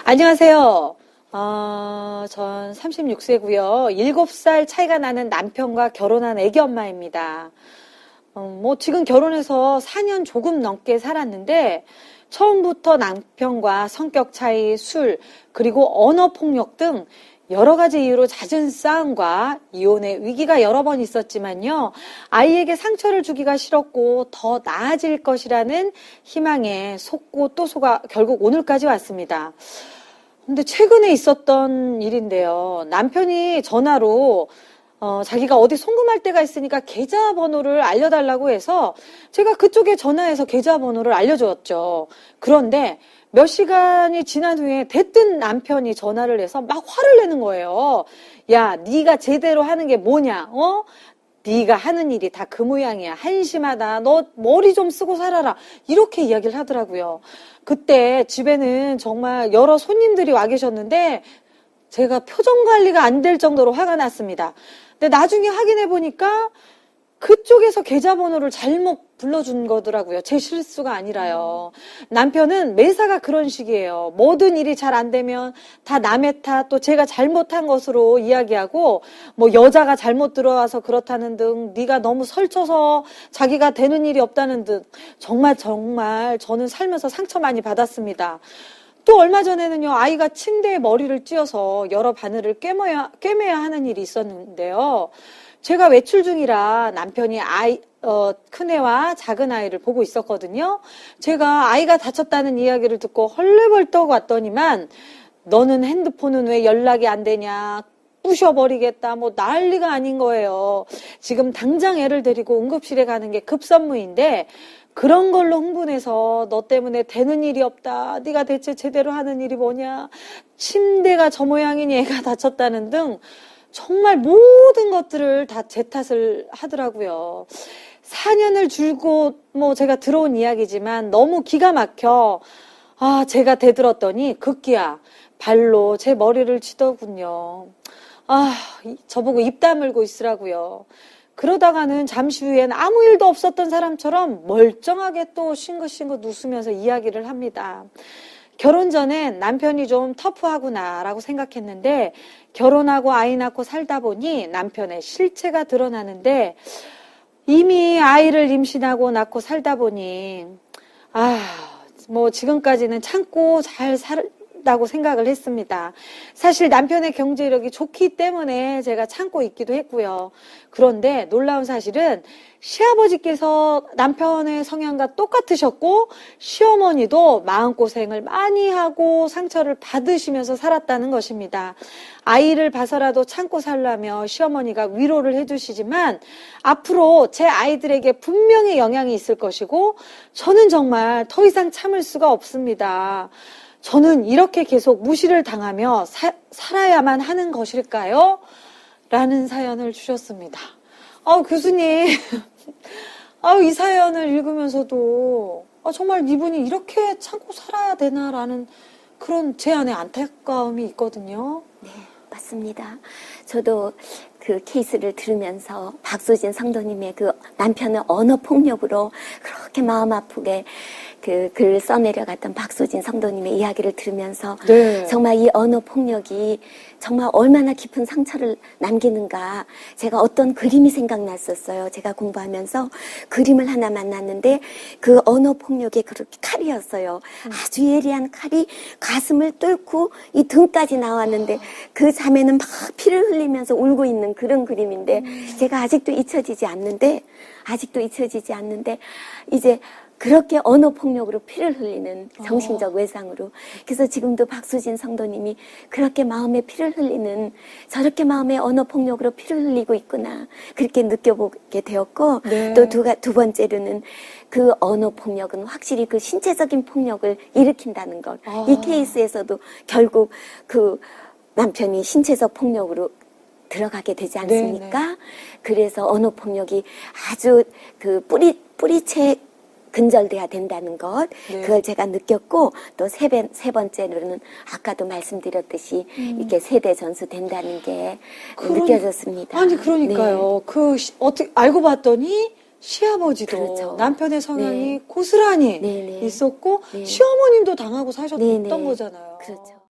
안녕하세요. 전 36세고요. 7살 차이가 나는 남편과 결혼한 애기 엄마입니다. 지금 결혼해서 4년 조금 넘게 살았는데 처음부터 남편과 성격 차이, 술, 그리고 언어 폭력 등 여러 가지 이유로 잦은 싸움과 이혼의 위기가 여러 번 있었지만요. 아이에게 상처를 주기가 싫었고 더 나아질 것이라는 희망에 속고 또 속아 결국 오늘까지 왔습니다. 근데 최근에 있었던 일인데요. 남편이 전화로 자기가 어디 송금할 데가 있으니까 계좌번호를 알려달라고 해서 제가 그쪽에 전화해서 계좌번호를 알려줬죠. 그런데 몇 시간이 지난 후에 대뜸 남편이 전화를 해서 막 화를 내는 거예요. 야, 네가 제대로 하는 게 뭐냐? 네가 하는 일이 다 그 모양이야. 한심하다. 너 머리 좀 쓰고 살아라. 이렇게 이야기를 하더라고요. 그때 집에는 정말 여러 손님들이 와 계셨는데 제가 표정 관리가 안 될 정도로 화가 났습니다. 근데 나중에 확인해 보니까 그쪽에서 계좌번호를 잘못 불러준 거더라고요. 제 실수가 아니라요. 남편은 매사가 그런 식이에요. 모든 일이 잘 안 되면 다 남의 탓, 또 제가 잘못한 것으로 이야기하고 여자가 잘못 들어와서 그렇다는 등 네가 너무 설쳐서 자기가 되는 일이 없다는 등 정말 저는 살면서 상처 많이 받았습니다. 또 얼마 전에는요, 아이가 침대에 머리를 찧어서 여러 바늘을 꿰매야 하는 일이 있었는데요. 제가 외출 중이라 남편이 큰애와 작은 아이를 보고 있었거든요. 제가 아이가 다쳤다는 이야기를 듣고 헐레벌떡 왔더니만 너는 핸드폰은 왜 연락이 안 되냐, 부셔버리겠다, 난리가 아닌 거예요. 지금 당장 애를 데리고 응급실에 가는 게 급선무인데 그런 걸로 흥분해서 너 때문에 되는 일이 없다. 네가 대체 제대로 하는 일이 뭐냐. 침대가 저 모양이니 애가 다쳤다는 등 정말 모든 것들을 다 제 탓을 하더라고요. 4년을 줄곧 제가 들어온 이야기지만 너무 기가 막혀 제가 대들었더니 급기야 발로 제 머리를 치더군요. 저보고 입 다물고 있으라고요. 그러다가는 잠시 후엔 아무 일도 없었던 사람처럼 멀쩡하게 또 싱긋싱긋 웃으면서 이야기를 합니다. 결혼 전엔 남편이 좀 터프하구나라고 생각했는데 결혼하고 아이 낳고 살다 보니 남편의 실체가 드러나는데 이미 아이를 임신하고 낳고 살다 보니 지금까지는 참고 잘 살다고 생각을 했습니다. 사실 남편의 경제력이 좋기 때문에 제가 참고 있기도 했고요. 그런데 놀라운 사실은 시아버지께서 남편의 성향과 똑같으셨고 시어머니도 마음고생을 많이 하고 상처를 받으시면서 살았다는 것입니다. 아이를 봐서라도 참고 살라며 시어머니가 위로를 해주시지만 앞으로 제 아이들에게 분명히 영향이 있을 것이고 저는 정말 더 이상 참을 수가 없습니다. 저는 이렇게 계속 무시를 당하며 살아야만 하는 것일까요? 라는 사연을 주셨습니다. 교수님, 이 사연을 읽으면서도 정말 이분이 이렇게 참고 살아야 되나라는 그런 제 안에 안타까움이 있거든요. 네, 맞습니다. 저도 그 케이스를 들으면서 박수진 성도님의 그 남편의 언어 폭력으로 그렇게 마음 아프게 그 글 써내려갔던 박수진 성도님의 이야기를 들으면서 네. 정말 이 언어 폭력이 정말 얼마나 깊은 상처를 남기는가 제가 어떤 그림이 생각났었어요. 제가 공부하면서 그림을 하나 만났는데 그 언어 폭력이 그렇게 칼이었어요. 아주 예리한 칼이 가슴을 뚫고 이 등까지 나왔는데 그 자매는 막 피를 흘리면서 울고 있는 그런 그림인데 제가 아직도 잊혀지지 않는데 이제 그렇게 언어 폭력으로 피를 흘리는 정신적 외상으로. 그래서 지금도 박수진 성도님이 그렇게 마음에 피를 흘리는 저렇게 마음의 언어 폭력으로 피를 흘리고 있구나. 그렇게 느껴보게 되었고 네. 또 두 번째로는 그 언어 폭력은 확실히 그 신체적인 폭력을 일으킨다는 것. 이 케이스에서도 결국 그 남편이 신체적 폭력으로 들어가게 되지 않습니까? 네네. 그래서 언어 폭력이 아주 그 뿌리채 근절돼야 된다는 것, 네. 그걸 제가 느꼈고, 또 세 번째로는 아까도 말씀드렸듯이 이렇게 세대 전수된다는 게 느껴졌습니다. 아니, 그러니까요. 네. 어떻게, 알고 봤더니 시아버지도 그렇죠. 남편의 성향이 네. 고스란히 네네. 있었고, 네. 시어머님도 당하고 사셨던 네네. 거잖아요. 그렇죠.